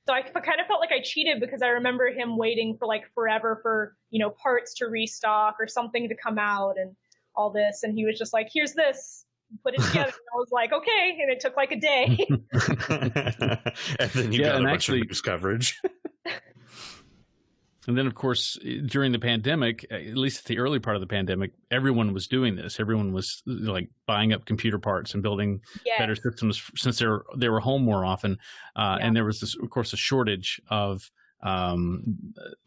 Speaker 3: So I kind of felt like I cheated, because I remember him waiting for forever for, parts to restock or something to come out and all this. And he was just like, here's this, put it together. And I was like, okay. And it took a day.
Speaker 2: And then you got a bunch of news coverage.
Speaker 1: And then, of course, during the pandemic, at least at the early part of the pandemic, everyone was doing this. Everyone was buying up computer parts and building better systems, since they were home more often. And there was this, of course, a shortage of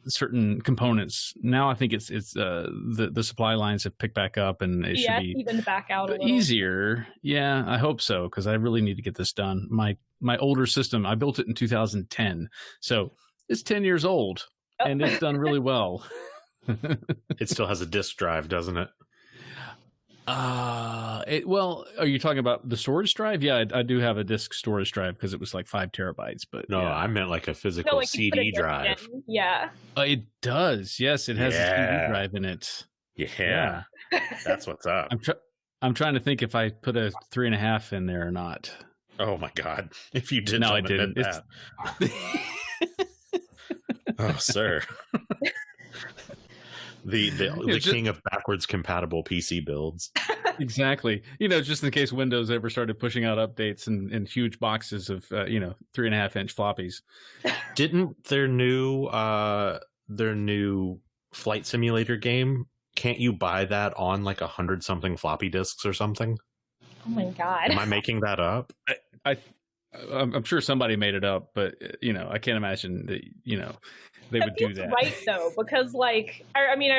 Speaker 1: certain components. Now I think it's the supply lines have picked back up, and it should be
Speaker 3: even back out a little
Speaker 1: easier. Yeah, I hope so, because I really need to get this done. My older system, I built it in 2010, so it's 10 years old. And it's done really well.
Speaker 2: It still has a disk drive, doesn't it?
Speaker 1: Well, are you talking about the storage drive? Yeah, I do have a disk storage drive because it was like 5 terabytes. But
Speaker 2: No,
Speaker 1: yeah.
Speaker 2: I meant like a physical
Speaker 3: No, like you put a
Speaker 2: CD
Speaker 3: disc
Speaker 2: drive.
Speaker 3: in. Yeah.
Speaker 1: It does. Yes, it has a CD drive in it.
Speaker 2: Yeah. That's what's up.
Speaker 1: I'm trying to think if I put a 3.5 in there or not.
Speaker 2: Oh my God! If you did,
Speaker 1: No, I didn't.
Speaker 2: That. Oh, sir. The king of backwards compatible PC builds.
Speaker 1: Exactly. Just in case Windows ever started pushing out updates and huge boxes of 3.5-inch floppies.
Speaker 2: Didn't their new flight simulator game? Can't you buy that on like 100-something floppy disks or something?
Speaker 3: Oh my God!
Speaker 2: Am I making that up?
Speaker 1: I'm sure somebody made it up, but I can't imagine that they would do that.
Speaker 3: Right though, because I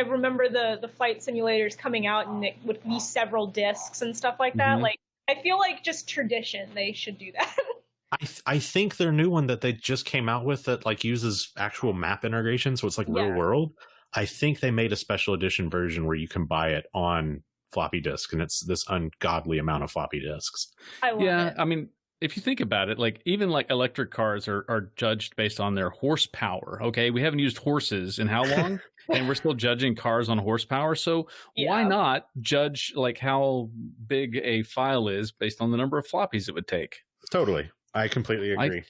Speaker 3: remember the flight simulators coming out and it would be several discs and stuff like that.
Speaker 1: Mm-hmm.
Speaker 3: Like I feel like just tradition, they should do that.
Speaker 2: I think their new one that they just came out with that like uses actual map integration, so it's like real world. I think they made a special edition version where you can buy it on floppy disk, and it's this ungodly amount of floppy disks.
Speaker 3: I love it.
Speaker 1: I mean, if you think about it, like even like electric cars are judged based on their horsepower. Okay, we haven't used horses in how long, and we're still judging cars on horsepower. So why not judge like how big a file is based on the number of floppies it would take?
Speaker 2: Totally, I completely agree.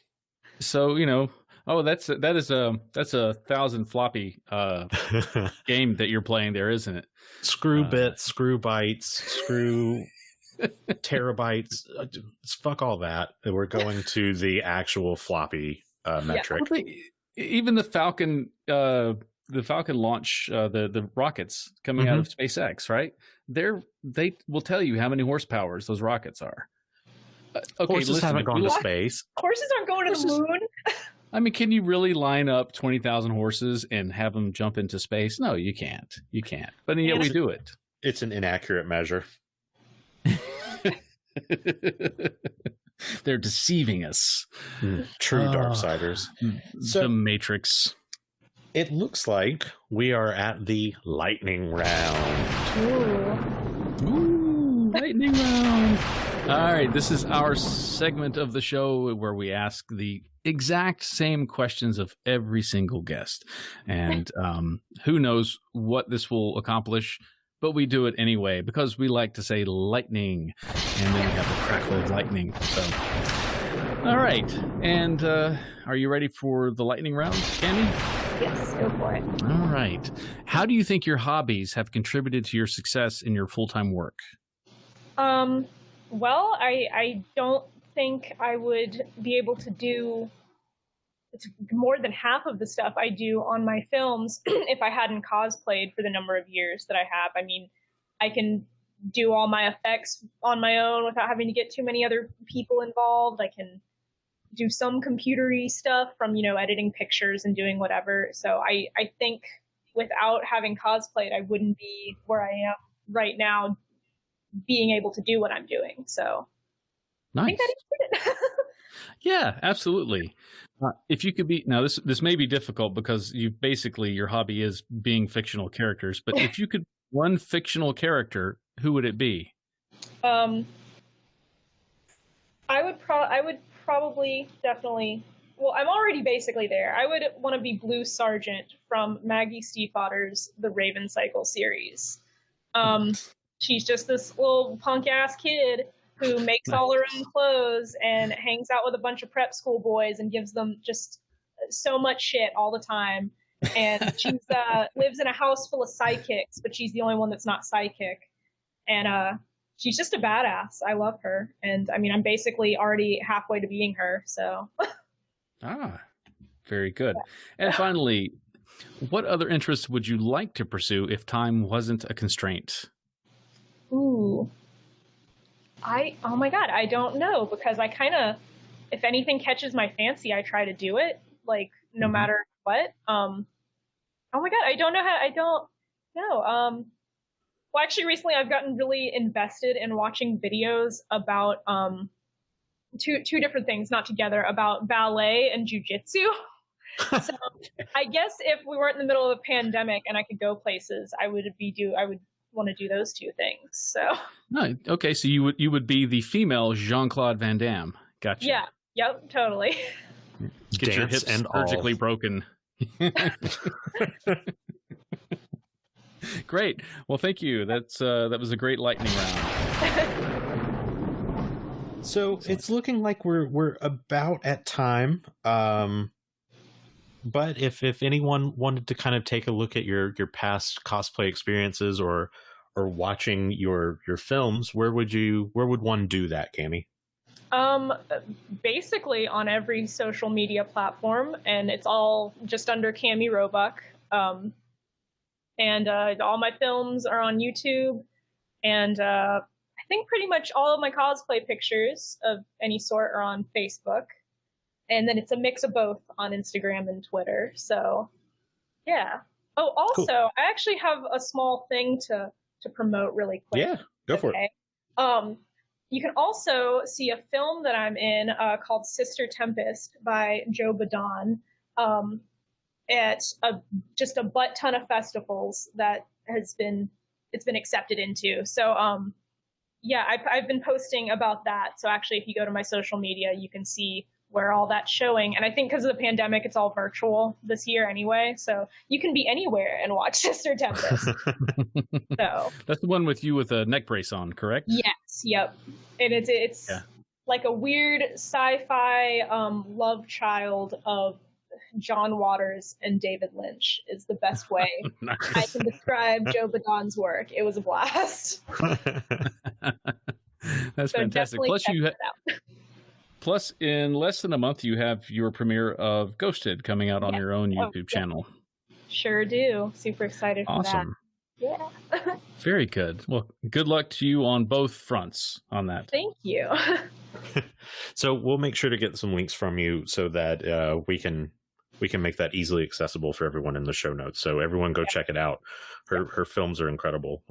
Speaker 1: That's a 1,000 floppy game that you're playing there, isn't it?
Speaker 2: Screw bits, screw bytes, screw terabytes. Fuck all that. We're going to the actual floppy metric.
Speaker 1: Even the Falcon launch, the rockets coming out of SpaceX, right? They will tell you how many horsepowers those rockets are.
Speaker 2: Horses haven't gone to space.
Speaker 3: Horses aren't going to the moon.
Speaker 1: I mean, can you really line up 20,000 horses and have them jump into space? No, you can't. You can't. But yet we do it.
Speaker 2: It's an inaccurate measure.
Speaker 1: They're deceiving us.
Speaker 2: True Darksiders.
Speaker 1: So, the Matrix.
Speaker 2: It looks like we are at the lightning round.
Speaker 1: Ooh, lightning round. All right, this is our segment of the show where we ask the exact same questions of every single guest. And who knows what this will accomplish, but we do it anyway because we like to say lightning, and then we have the crackle of lightning. So, all right. And are you ready for the lightning round, Cami?
Speaker 3: Yes, go for it.
Speaker 1: All right. How do you think your hobbies have contributed to your success in your full-time work?
Speaker 3: Well, I don't think I would be able to do more than half of the stuff I do on my films if I hadn't cosplayed for the number of years that I have. I mean, I can do all my effects on my own without having to get too many other people involved. I can do some computery stuff from, editing pictures and doing whatever. So I think without having cosplayed, I wouldn't be where I am right now, being able to do what I'm doing. So
Speaker 1: nice.
Speaker 3: I think that answered it.
Speaker 1: Yeah, absolutely. If you could be, now this may be difficult because your hobby is being fictional characters, but if you could one fictional character, who would it be?
Speaker 3: I would probably definitely, well, I'm already basically there. I would want to be Blue Sergeant from Maggie Stiefvater's The Raven Cycle series. She's just this little punk-ass kid who makes all her own clothes and hangs out with a bunch of prep school boys and gives them just so much shit all the time. And she lives in a house full of sidekicks, but she's the only one that's not sidekick. And she's just a badass. I love her. And I mean, I'm basically already halfway to being her, so.
Speaker 1: Very good. And finally, what other interests would you like to pursue if time wasn't a constraint?
Speaker 3: Ooh. Oh my God, I don't know, because I kind of, if anything catches my fancy, I try to do it, like, no matter what. Oh my God, I don't know. Well, actually, recently I've gotten really invested in watching videos about two different things, not together, about ballet and jujitsu. So I guess if we weren't in the middle of a pandemic and I could go places, I would want to do those two things. So.
Speaker 1: No, okay, so you would be the female Jean-Claude Van Damme. Gotcha.
Speaker 3: Yeah. Yep. Totally.
Speaker 1: Get your hips surgically broken. Great. Well, thank you. That was a great lightning round.
Speaker 2: So it's looking like we're about at time. But if anyone wanted to kind of take a look at your past cosplay experiences or watching your films, where would one do that, Cami?
Speaker 3: Basically on every social media platform, and it's all just under Cami Roebuck. And all my films are on YouTube, and I think pretty much all of my cosplay pictures of any sort are on Facebook. And then it's a mix of both on Instagram and Twitter. So, yeah. Oh, also, cool. I actually have a small thing to promote really quick.
Speaker 2: Yeah, go for it.
Speaker 3: You can also see a film that I'm in called Sister Tempest by Joe Badon at just a butt ton of festivals that it's been accepted into. So, yeah, I've been posting about that. So actually, if you go to my social media, you can see where all that's showing. And I think because of the pandemic, it's all virtual this year anyway. So you can be anywhere and watch Sister Tempest. So
Speaker 1: that's the one with you with a neck brace on, correct?
Speaker 3: Yes. Yep. And it's like a weird sci-fi love child of John Waters and David Lynch is the best way nice. I can describe Joe Badon's work. It was a blast.
Speaker 1: That's fantastic. Plus, in less than a month, you have your premiere of Ghosted coming out on your own YouTube channel.
Speaker 3: Sure do. Super excited for that.
Speaker 1: Awesome.
Speaker 3: Yeah.
Speaker 1: Very good. Well, good luck to you on both fronts on that.
Speaker 3: Thank you.
Speaker 2: So we'll make sure to get some links from you so that we can make that easily accessible for everyone in the show notes. So everyone go check it out. Her films are incredible.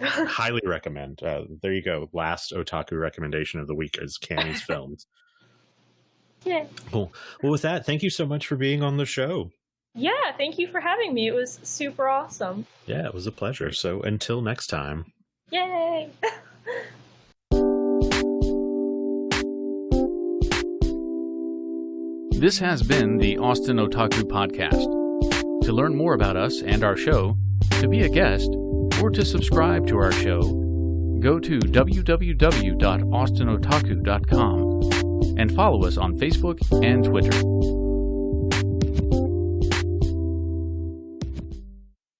Speaker 2: Highly recommend. There you go. Last otaku recommendation of the week is Cami's films.
Speaker 3: Yeah.
Speaker 2: Cool. Well, with that, thank you so much for being on the show.
Speaker 3: Yeah, thank you for having me. It was super awesome.
Speaker 2: Yeah, it was a pleasure. So until next time.
Speaker 3: Yay!
Speaker 1: This has been the Austin Otaku Podcast. To learn more about us and our show, to be a guest, or to subscribe to our show, go to www.austinotaku.com and follow us on Facebook and Twitter.